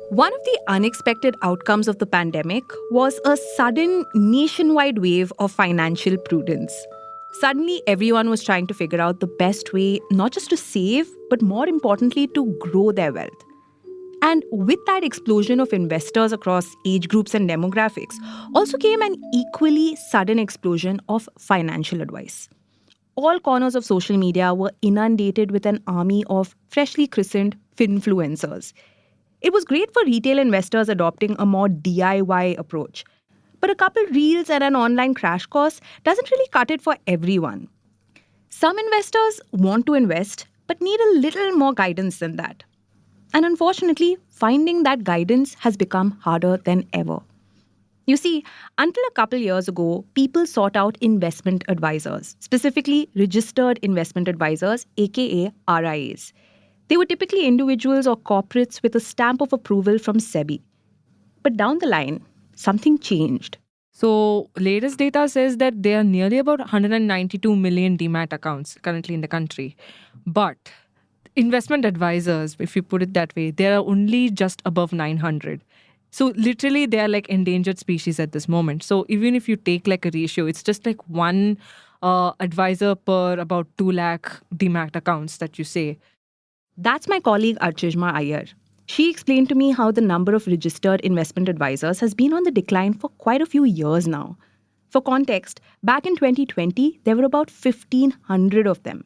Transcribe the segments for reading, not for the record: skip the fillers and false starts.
One of the unexpected outcomes of the pandemic was a sudden nationwide wave of financial prudence. Suddenly, everyone was trying to figure out the best way not just to save, but more importantly, to grow their wealth. And with that explosion of investors across age groups and demographics, also came an equally sudden explosion of financial advice. All corners of social media were inundated with an army of freshly christened finfluencers. It was great for retail investors adopting a more DIY approach. But a couple reels and an online crash course doesn't really cut it for everyone. Some investors want to invest but need a little more guidance than that. And unfortunately, finding that guidance has become harder than ever. You see, until a couple years ago, people sought out investment advisors, specifically registered investment advisors, aka RIAs. They were typically individuals or corporates with a stamp of approval from Sebi. But down the line, something changed. So, latest data says that there are nearly about 192 million demat accounts currently in the country. But investment advisors, if you put it that way, there are only just above 900. So, literally, they are like endangered species at this moment. So, even if you take like a ratio, it's just like one advisor per about 2 lakh demat accounts that you say. That's my colleague Archijma Iyer. She explained to me how the number of registered investment advisors has been on the decline for quite a few years now. For context, back in 2020, there were about 1,500 of them.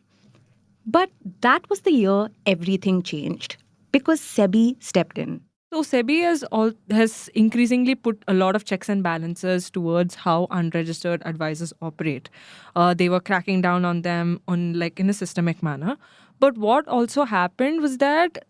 But that was the year everything changed because SEBI stepped in. So SEBI has increasingly put a lot of checks and balances towards how unregistered advisors operate. They were cracking down on them in a systemic manner. But what also happened was that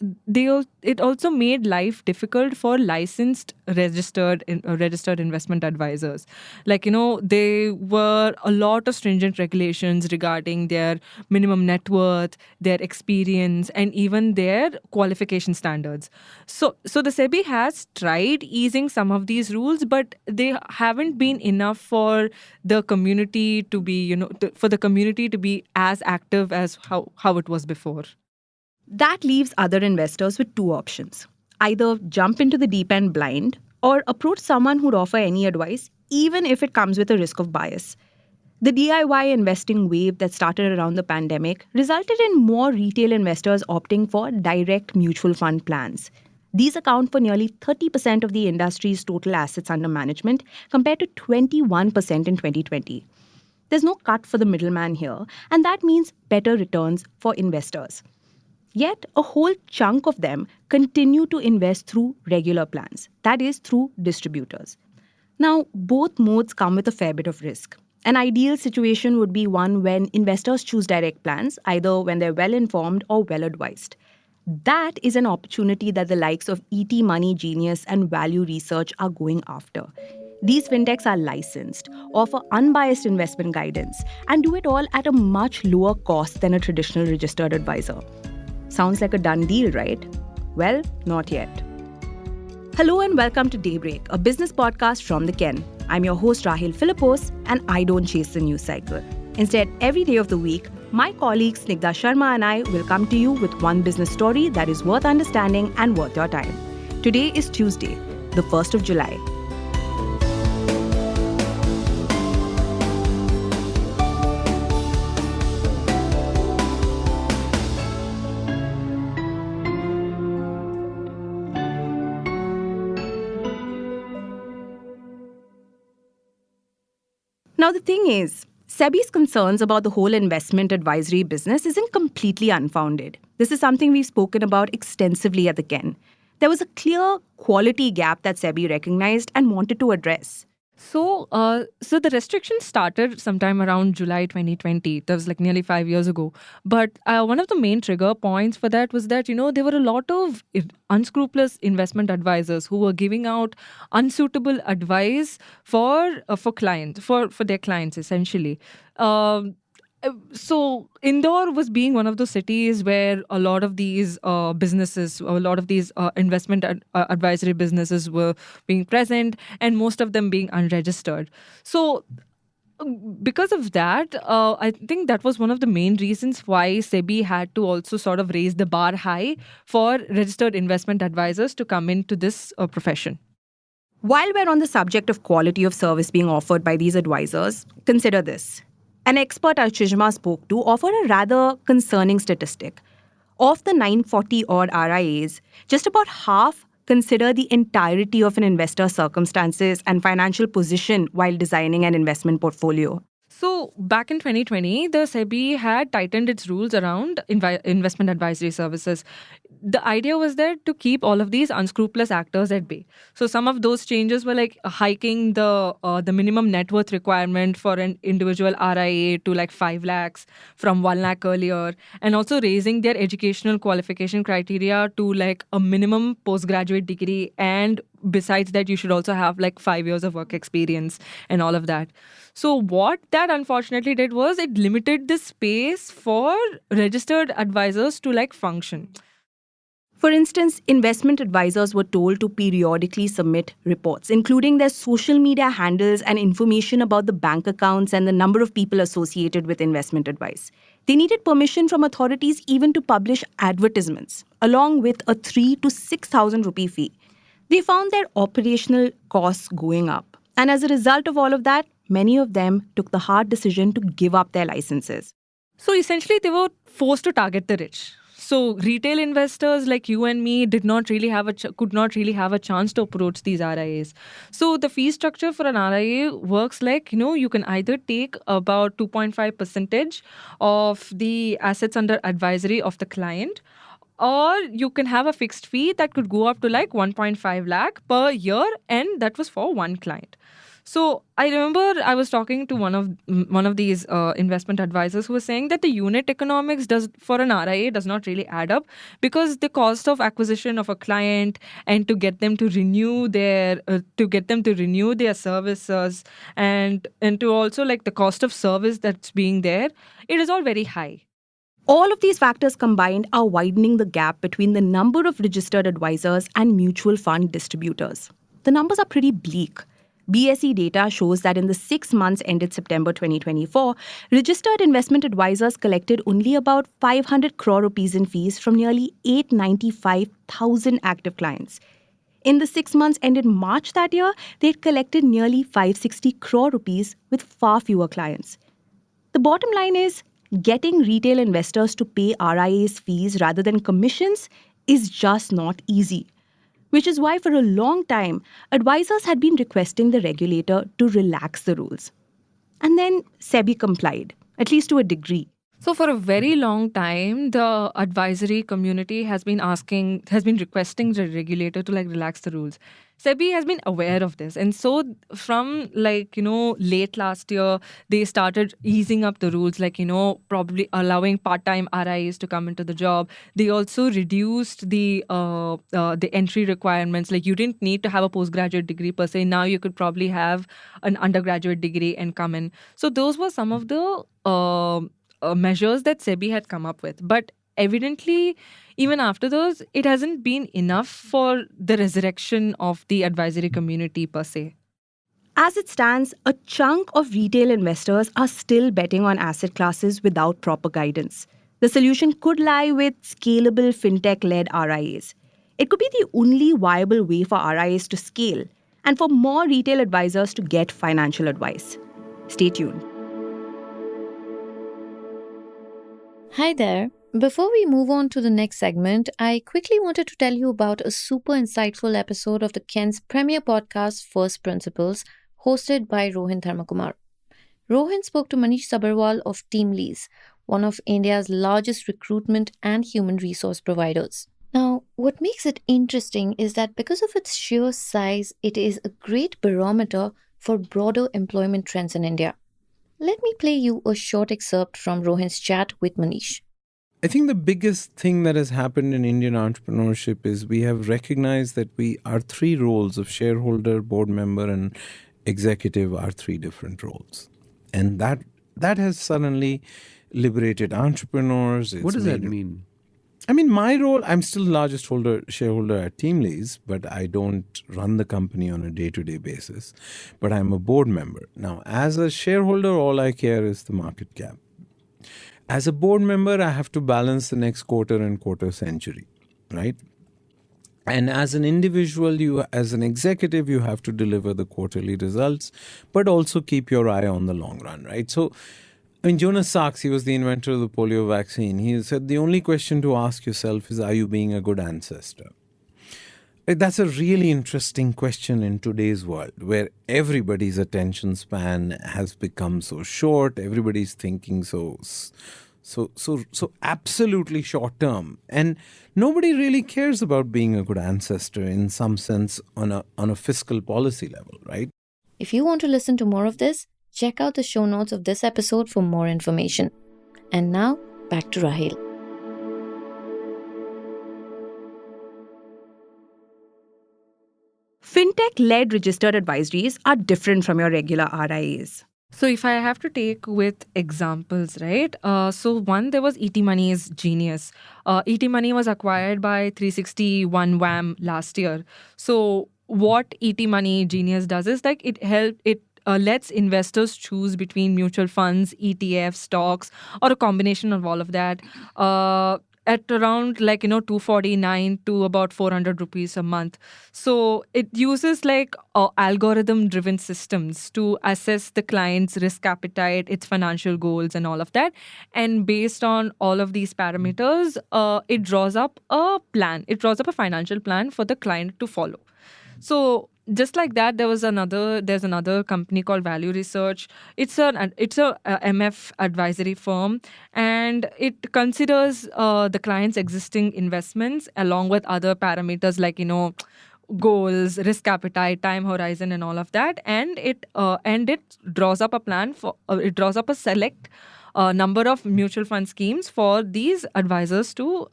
it also made life difficult for licensed registered investment advisors. There were a lot of stringent regulations regarding their minimum net worth, their experience, and even their qualification standards. So the SEBI has tried easing some of these rules, but they haven't been enough for the community to be, for the community to be as active as how it was before. That leaves other investors with two options. Either jump into the deep end blind or approach someone who'd offer any advice, even if it comes with a risk of bias. The DIY investing wave that started around the pandemic resulted in more retail investors opting for direct mutual fund plans. These account for nearly 30% of the industry's total assets under management, compared to 21% in 2020. There's no cut for the middleman here, and that means better returns for investors. Yet, a whole chunk of them continue to invest through regular plans, that is, through distributors. Now, both modes come with a fair bit of risk. An ideal situation would be one when investors choose direct plans, either when they're well informed or well advised. That is an opportunity that the likes of ET Money Genius and Value Research are going after. These fintechs are licensed, offer unbiased investment guidance, and do it all at a much lower cost than a traditional registered advisor. Sounds like a done deal, right? Well, not yet. Hello and welcome to Daybreak, a business podcast from the Ken. I'm your host Rahil Philippos, and I don't chase the news cycle. Instead, every day of the week, my colleague Snigdha Sharma and I will come to you with one business story that is worth understanding and worth your time. Today is Tuesday, the 1st of July. Now, the thing is, SEBI's concerns about the whole investment advisory business isn't completely unfounded. This is something we've spoken about extensively at the Ken. There was a clear quality gap that SEBI recognized and wanted to address. So the restrictions started sometime around July 2020. That was like nearly 5 years ago. But one of the main trigger points for that was that, there were a lot of unscrupulous investment advisors who were giving out unsuitable advice for their clients, essentially. So Indore was being one of those cities where a lot of these businesses, a lot of these investment advisory businesses were being present, and most of them being unregistered. So Because of that, I think that was one of the main reasons why SEBI had to also sort of raise the bar high for registered investment advisors to come into this profession. While we're on the subject of quality of service being offered by these advisors, consider this. An expert Ashishma spoke to offered a rather concerning statistic. Of the 940 odd RIAs, just about half consider the entirety of an investor's circumstances and financial position while designing an investment portfolio. So back in 2020, the SEBI had tightened its rules around investment advisory services. The idea was there to keep all of these unscrupulous actors at bay. So some of those changes were like hiking the minimum net worth requirement for an individual RIA to like 5 lakhs from 1 lakh earlier, and also raising their educational qualification criteria to like a minimum postgraduate degree, and besides that you should also have like 5 years of work experience and all of that. So what that unfortunately did was it limited the space for registered advisors to like function. For instance, investment advisors were told to periodically submit reports, including their social media handles and information about the bank accounts and the number of people associated with investment advice. They needed permission from authorities even to publish advertisements, along with a 3 to 6,000 rupee fee. They found their operational costs going up. And as a result of all of that, many of them took the hard decision to give up their licenses. So essentially, they were forced to target the rich. So retail investors like you and me could not really have a chance to approach these RIAs. So the fee structure for an RIA works like, you can either take about 2.5% of the assets under advisory of the client, or you can have a fixed fee that could go up to like 1.5 lakh per year, and that was for one client. So I remember I was talking to one of these investment advisors who was saying that the unit economics does for an RIA does not really add up, because the cost of acquisition of a client and to get them to renew their services, and to also like the cost of service that's being there, it is all very high. All of these factors combined are widening the gap between the number of registered advisors and mutual fund distributors. The numbers are pretty bleak. BSE data shows that in the 6 months ended September 2024, registered investment advisors collected only about 500 crore rupees in fees from nearly 895,000 active clients. In the 6 months ended March that year, they had collected nearly 560 crore rupees with far fewer clients. The bottom line is, getting retail investors to pay RIAs fees rather than commissions is just not easy. Which is why for a long time, advisors had been requesting the regulator to relax the rules. And then SEBI complied, at least to a degree. So for a very long time, the advisory community has been requesting the regulator to like relax the rules. SEBI has been aware of this. And so from late last year, they started easing up the rules, probably allowing part-time RIAs to come into the job. They also reduced the entry requirements. Like you didn't need to have a postgraduate degree per se. Now you could probably have an undergraduate degree and come in. So those were some of the measures that SEBI had come up with. But evidently, even after those, it hasn't been enough for the resurrection of the advisory community per se. As it stands, a chunk of retail investors are still betting on asset classes without proper guidance. The solution could lie with scalable fintech-led RIAs. It could be the only viable way for RIAs to scale and for more retail advisors to get financial advice. Stay tuned. Hi there. Before we move on to the next segment, I quickly wanted to tell you about a super insightful episode of the Ken's premier podcast, First Principles, hosted by Rohin Tharmakumar. Rohin spoke to Manish Sabharwal of TeamLease, one of India's largest recruitment and human resource providers. Now, what makes it interesting is that because of its sheer size, it is a great barometer for broader employment trends in India. Let me play you a short excerpt from Rohin's chat with Manish. I think the biggest thing that has happened in Indian entrepreneurship is we have recognized that our 3 roles of shareholder, board member, and executive are 3 different roles. And that has suddenly liberated entrepreneurs. What does that mean? I mean, my role, I'm still the largest shareholder at TeamLease, but I don't run the company on a day-to-day basis. But I'm a board member. Now, as a shareholder, all I care is the market cap. As a board member, I have to balance the next quarter and quarter century, right? And as an individual, as an executive, you have to deliver the quarterly results, but also keep your eye on the long run, right? So, I mean, Jonas Salks, he was the inventor of the polio vaccine. He said the only question to ask yourself is, are you being a good ancestor? That's a really interesting question in today's world, where everybody's attention span has become so short. Everybody's thinking so absolutely short term, and nobody really cares about being a good ancestor in some sense on a fiscal policy level, right? If you want to listen to more of this, check out the show notes of this episode for more information. And now, back to Rahil. Fintech-led registered advisories are different from your regular RIAs. So if I have to take with examples, right? So one, there was ET Money's Genius. ET Money was acquired by 361 WAM last year. So what ET Money Genius does is like it lets investors choose between mutual funds, ETFs, stocks, or a combination of all of that. At around 249 to about 400 rupees a month. So it uses algorithm driven systems to assess the client's risk appetite, its financial goals and all of that. And based on all of these parameters, it draws up a plan. It draws up a financial plan for the client to follow. So just like that, there's another company called Value Research. It's a MF advisory firm, and it considers the client's existing investments along with other parameters like goals, risk appetite, time horizon, and all of that. And it draws up a plan it draws up a select number of mutual fund schemes for these investors to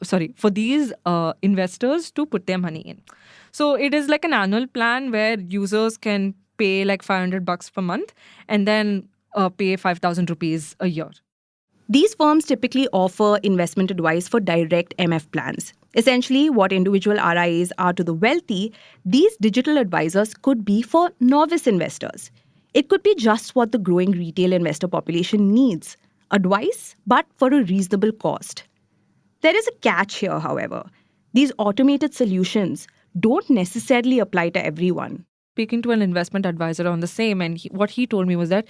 put their money in. So it is like an annual plan where users can pay like $500 per month and then pay 5,000 rupees a year. These firms typically offer investment advice for direct MF plans. Essentially, what individual RIAs are to the wealthy, these digital advisors could be for novice investors. It could be just what the growing retail investor population needs. Advice, but for a reasonable cost. There is a catch here, however. These automated solutions don't necessarily apply to everyone. Speaking to an investment advisor on the same, and what he told me was that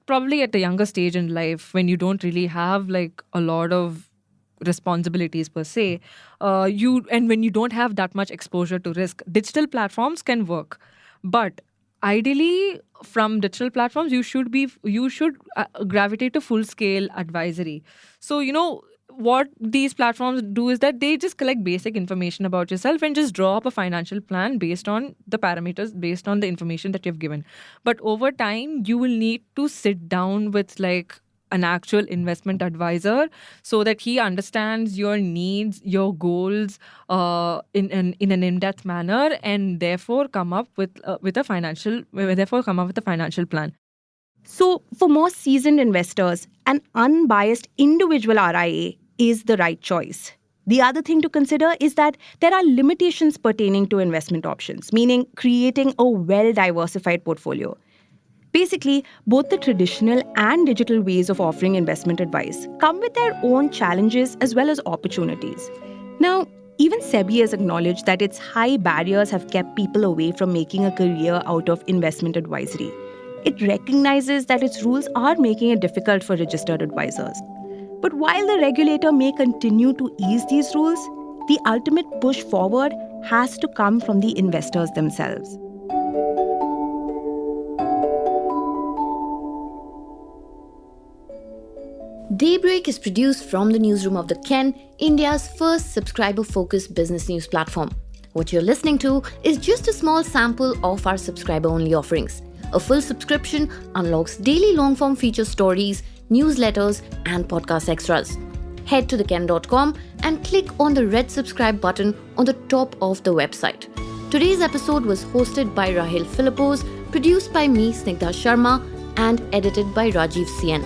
probably at a younger stage in life, when you don't really have like a lot of responsibilities per se, when you don't have that much exposure to risk, digital platforms can work. But ideally, from digital platforms, you should gravitate to full scale advisory. So what these platforms do is that they just collect basic information about yourself and just draw up a financial plan based on the parameters, based on the information that you've given. But over time, you will need to sit down with like an actual investment advisor so that he understands your needs, your goals in an in-depth manner, and therefore come up with a financial plan. So for more seasoned investors, an unbiased individual RIA is the right choice. The other thing to consider is that there are limitations pertaining to investment options, meaning creating a well-diversified portfolio. Basically, both the traditional and digital ways of offering investment advice come with their own challenges as well as opportunities. Now, even Sebi has acknowledged that its high barriers have kept people away from making a career out of investment advisory. It recognizes that its rules are making it difficult for registered advisors. But while the regulator may continue to ease these rules, the ultimate push forward has to come from the investors themselves. Daybreak is produced from the newsroom of The Ken, India's first subscriber-focused business news platform. What you're listening to is just a small sample of our subscriber-only offerings. A full subscription unlocks daily long-form feature stories, newsletters, and podcast extras. Head to theken.com and click on the red subscribe button on the top of the website. Today's episode was hosted by Rahil Philippos, produced by me, Snigdha Sharma, and edited by Rajiv CN.